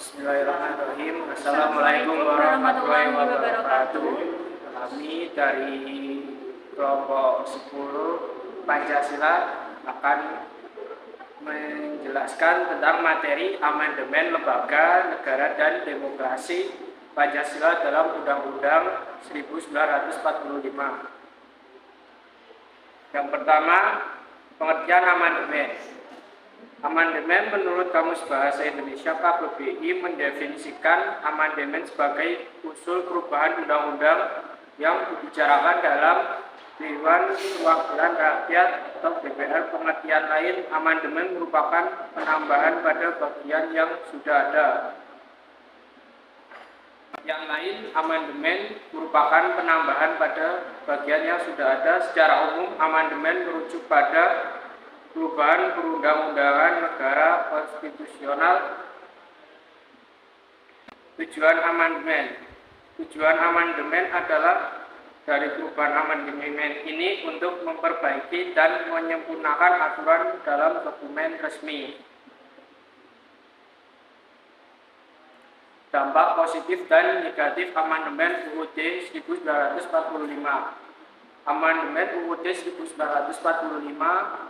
Bismillahirrahmanirrahim. Assalamualaikum warahmatullahi wabarakatuh. Kami dari kelompok 10 Pancasila akan menjelaskan tentang materi amandemen Lembaga Negara dan Demokrasi Pancasila dalam Undang-Undang 1945. Yang pertama, pengertian amandemen. Amandemen menurut Kamus Bahasa Indonesia KBBI mendefinisikan amandemen sebagai usul perubahan undang-undang yang dibicarakan dalam Dewan Perwakilan Rakyat atau DPR. Pengertian lain, amandemen merupakan penambahan pada bagian yang sudah ada. Yang lain, amandemen merupakan penambahan pada bagian yang sudah ada. Secara umum, amandemen merujuk pada perubahan perundang-undangan negara konstitusional. Tujuan amandemen adalah dari perubahan amandemen ini untuk memperbaiki dan menyempurnakan aturan dalam dokumen resmi. Dampak positif dan negatif amandemen UUD 1945. Amandemen UUD 1945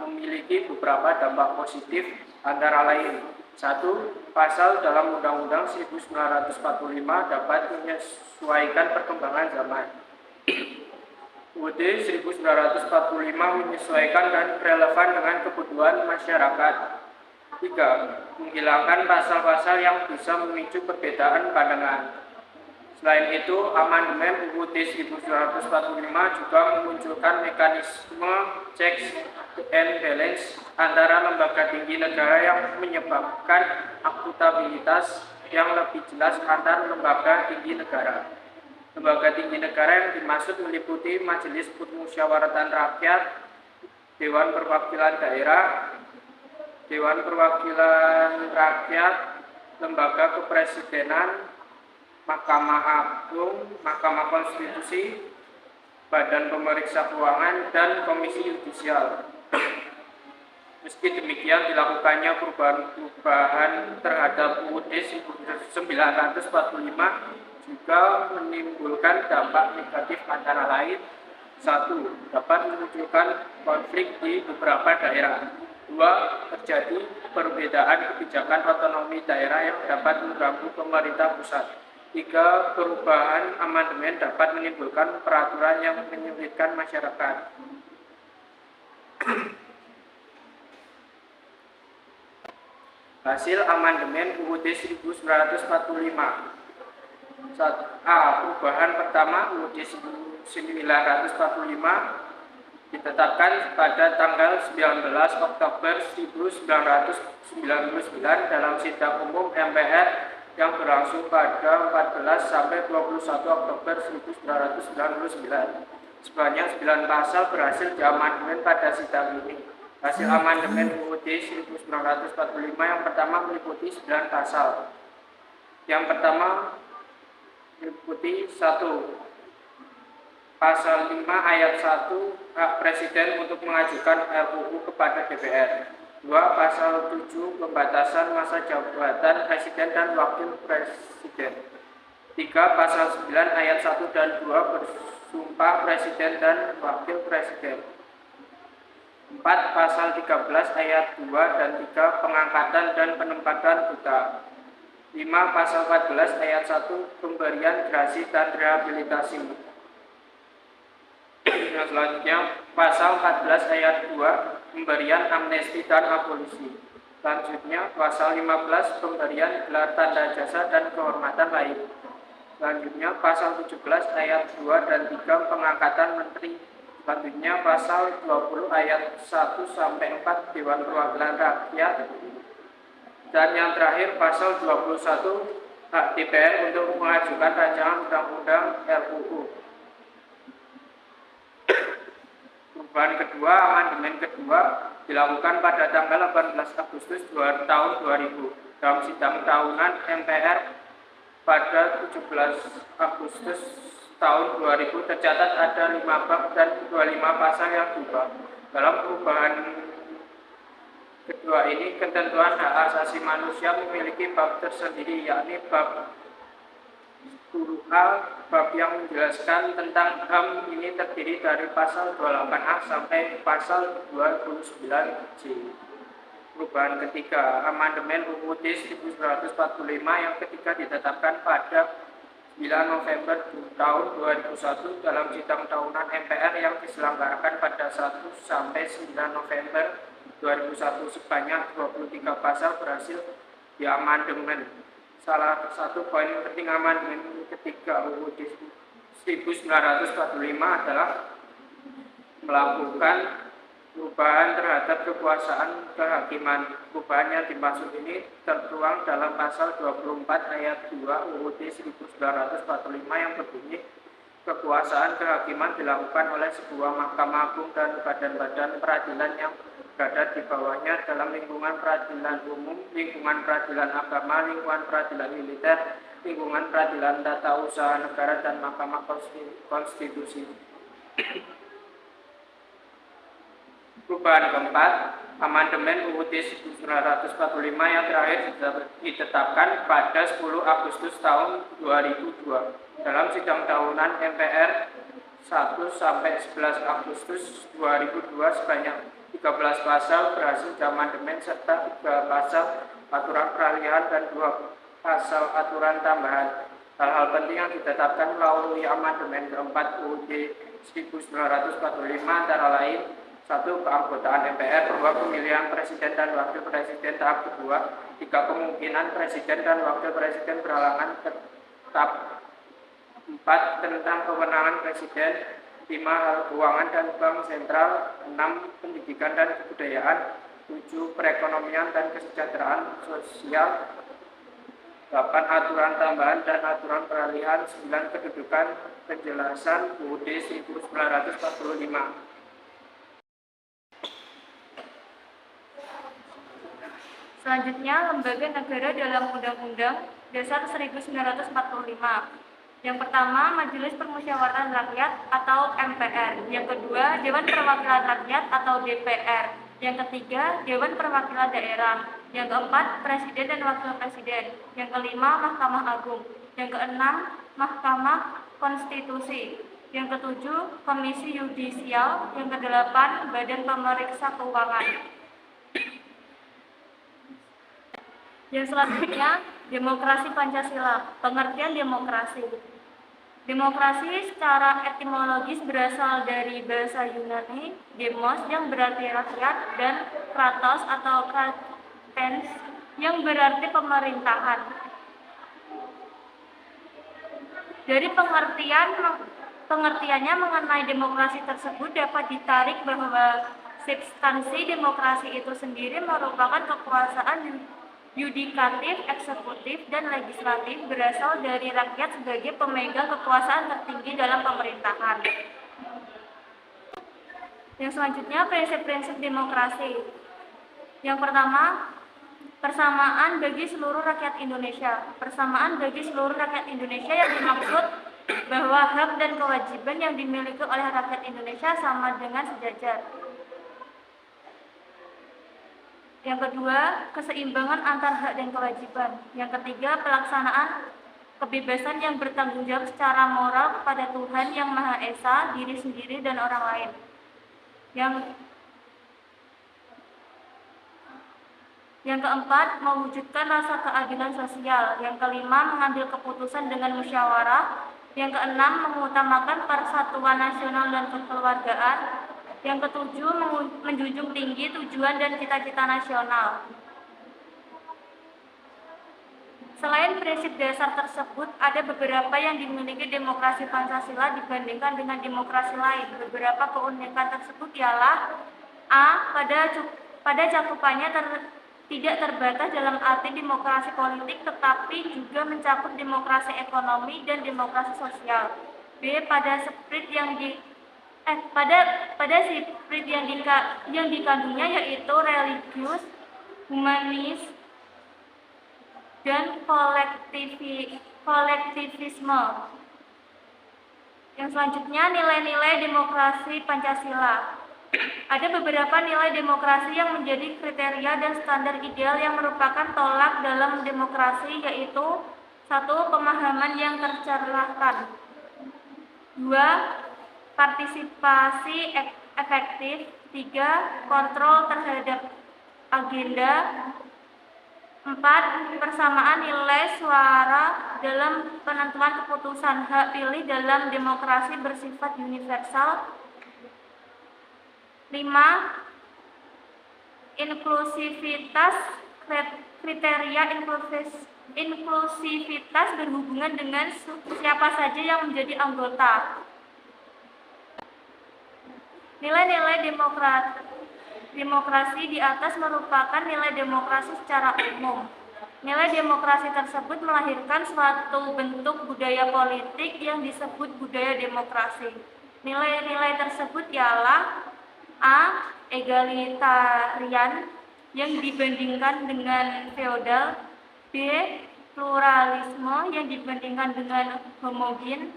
memiliki beberapa dampak positif, antara lain: 1. Pasal dalam Undang-Undang 1945 dapat menyesuaikan perkembangan zaman. UUD 1945 menyesuaikan dan relevan dengan kebutuhan masyarakat. 3. Menghilangkan pasal-pasal yang bisa memicu perbedaan pandangan. Selain itu, amandemen UUD 1945 juga memunculkan mekanisme checks and balance antara lembaga tinggi negara yang menyebabkan akuntabilitas yang lebih jelas antar lembaga tinggi negara. Lembaga tinggi negara yang dimaksud meliputi Majelis Permusyawaratan Rakyat, Dewan Perwakilan Daerah, Dewan Perwakilan Rakyat, Lembaga Kepresidenan, Mahkamah Agung, Mahkamah Konstitusi, Badan Pemeriksa Keuangan, dan Komisi Yudisial. Meski demikian, dilakukannya perubahan terhadap UUD 1945 juga menimbulkan dampak negatif, antara lain: 1. Dapat memunculkan konflik di beberapa daerah. 2. Terjadi perbedaan kebijakan otonomi daerah yang dapat mengganggu pemerintah pusat. 3. Perubahan amandemen dapat menimbulkan peraturan yang menyulitkan masyarakat. Hasil amandemen UUD 1945. 1a. Perubahan pertama, UUD 1945 ditetapkan pada tanggal 19 Oktober 1999 dalam sidang umum MPR yang berlangsung pada 14 sampai 21 Oktober 1999. Sebanyak 9 pasal berhasil diamandemen pada sidang ini. Hasil amandemen UUD 1945 yang pertama meliputi 9 pasal. Yang pertama meliputi 1. Pasal 5 ayat 1, hak Presiden untuk mengajukan RUU kepada DPR. 2. Pasal 7, pembatasan masa jabatan Presiden dan Wakil Presiden. 3. Pasal 9 ayat 1 dan 2, bersumpah Presiden dan Wakil Presiden. 4. Pasal 13 ayat 2 dan 3, pengangkatan dan penempatan duta. 5. Pasal 14 ayat 1, pemberian gerasi dan rehabilitasi. Yang selanjutnya, pasal 14 ayat 2, pemberian amnesti dan abolisi. Selanjutnya, pasal 15, pemberian gelar tanda jasa dan kehormatan lain. Selanjutnya, pasal 17 ayat 2 dan 3, pengangkatan menteri. Selanjutnya, pasal 20 ayat 1 sampai 4, Dewan Perwakilan Rakyat. Dan yang terakhir, pasal 21, hak DPR untuk mengajukan rancangan undang-undang RUU. Perubahan kedua, amandemen kedua dilakukan pada tanggal 18 Agustus tahun 2000. Dalam sidang tahunan MPR pada 17 Agustus tahun 2000 tercatat ada 5 bab dan 25 pasal yang berubah. Dalam perubahan Kedua ini, ketentuan hak asasi manusia memiliki bab tersendiri, yakni bab 10A. Bab yang menjelaskan tentang HAM ini terdiri dari pasal 28A sampai pasal 29C. Perubahan ketiga, amandemen UUD 1945 yang ketiga ditetapkan pada 9 November tahun 2001 dalam sidang tahunan MPR yang diselenggarakan pada 1 sampai 9 November 2001. Sebanyak 23 pasal berhasil diamandemen. Salah satu poin penting amandemen ketiga UUD 1945 adalah melakukan perubahan terhadap kekuasaan kehakiman. Perubahan yang dimaksud ini tertuang dalam pasal 24 ayat 2 UUD 1945 yang berbunyi, kekuasaan kehakiman dilakukan oleh sebuah mahkamah agung dan badan-badan peradilan yang berada di bawahnya dalam lingkungan peradilan umum, lingkungan peradilan agama, lingkungan peradilan militer, lingkungan peradilan tata usaha negara, dan mahkamah konstitusi. Perubahan keempat, amandemen UUD 1945 yang terakhir ditetapkan pada 10 Agustus tahun 2002 dalam sidang tahunan MPR 1 sampai 11 Agustus 2002. Sebanyak 13 pasal berhasil diamandemen serta 3 pasal aturan peralihan dan 2 pasal aturan tambahan. Hal-hal penting yang ditetapkan melalui amandemen keempat UUD 1945 antara lain: 1. Keanggotaan MPR. 2. Pemilihan presiden dan wakil presiden tahap kedua. 3. Kemungkinan presiden dan wakil presiden berhalangan tetap. 4. Tentang kewenangan presiden. 5. Hal keuangan dan bank sentral. 6. Pendidikan dan kebudayaan. 7. Perekonomian dan kesejahteraan sosial. 8. Aturan tambahan dan aturan peralihan. 9. Kedudukan penjelasan UUD 1945. Selanjutnya, lembaga negara dalam Undang-Undang Dasar 1945. Yang pertama, Majelis Permusyawaratan Rakyat atau MPR. Yang kedua, Dewan Perwakilan Rakyat atau DPR. Yang ketiga, Dewan Perwakilan Daerah. Yang keempat, Presiden dan Wakil Presiden. Yang kelima, Mahkamah Agung. Yang keenam, Mahkamah Konstitusi. Yang ketujuh, Komisi Yudisial. Yang kedelapan, Badan Pemeriksa Keuangan. Yang selanjutnya, demokrasi Pancasila. Pengertian demokrasi. Demokrasi secara etimologis berasal dari bahasa Yunani, demos yang berarti rakyat, dan kratos atau kratens yang berarti pemerintahan. Dari pengertiannya mengenai demokrasi tersebut dapat ditarik bahwa substansi demokrasi itu sendiri merupakan kekuasaan yudikatif, eksekutif, dan legislatif berasal dari rakyat sebagai pemegang kekuasaan tertinggi dalam pemerintahan. Yang selanjutnya, prinsip-prinsip demokrasi. Yang pertama, persamaan bagi seluruh rakyat Indonesia. Persamaan bagi seluruh rakyat Indonesia yang dimaksud bahwa hak dan kewajiban yang dimiliki oleh rakyat Indonesia sama dengan sejajar. Yang kedua, keseimbangan antar hak dan kewajiban. Yang ketiga, pelaksanaan kebebasan yang bertanggung jawab secara moral kepada Tuhan Yang Maha Esa, diri sendiri, dan orang lain. Yang keempat, mewujudkan rasa keadilan sosial. Yang kelima, mengambil keputusan dengan musyawarah. Yang keenam, mengutamakan persatuan nasional dan kekeluargaan. Yang ketujuh, menjunjung tinggi tujuan dan cita-cita nasional. Selain prinsip dasar tersebut, ada beberapa yang dimiliki demokrasi Pancasila dibandingkan dengan demokrasi lain. Beberapa keunikan tersebut ialah: A. Pada cakupannya tidak terbatas dalam arti demokrasi politik, tetapi juga mencakup demokrasi ekonomi dan demokrasi sosial. B. Pada spirit yang dikandungnya yaitu religius, humanis, dan kolektivisme. Yang selanjutnya, nilai-nilai demokrasi Pancasila. Ada beberapa nilai demokrasi yang menjadi kriteria dan standar ideal yang merupakan tolak dalam demokrasi, yaitu: 1. Pemahaman yang tercerahkan. 2. Partisipasi efektif. 3. Kontrol terhadap agenda. 4. Persamaan nilai suara dalam penentuan keputusan. Hak pilih dalam demokrasi bersifat universal. 5. Inklusivitas. Kriteria inklusivitas berhubungan dengan siapa saja yang menjadi anggota. Nilai-nilai demokrasi di atas merupakan nilai demokrasi secara umum. Nilai demokrasi tersebut melahirkan suatu bentuk budaya politik yang disebut budaya demokrasi. Nilai-nilai tersebut ialah: A. Egalitarian yang dibandingkan dengan feodal. B. Pluralisme yang dibandingkan dengan homogen.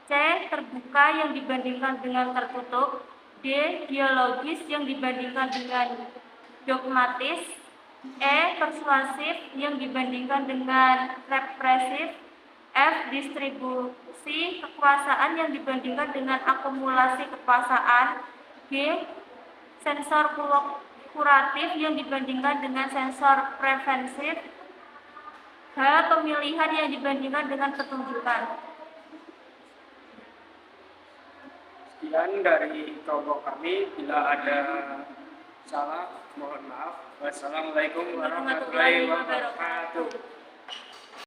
C. Terbuka yang dibandingkan dengan tertutup. D. Dialogis yang dibandingkan dengan dogmatis. E. Persuasif yang dibandingkan dengan represif. F. Distribusi kekuasaan yang dibandingkan dengan akumulasi kekuasaan. G. Sensor kuratif yang dibandingkan dengan sensor preventif. H. Pemilihan yang dibandingkan dengan petunjukan. Sekian dari kelompok kami. Bila ada salah, mohon maaf. Wassalamualaikum warahmatullahi wabarakatuh.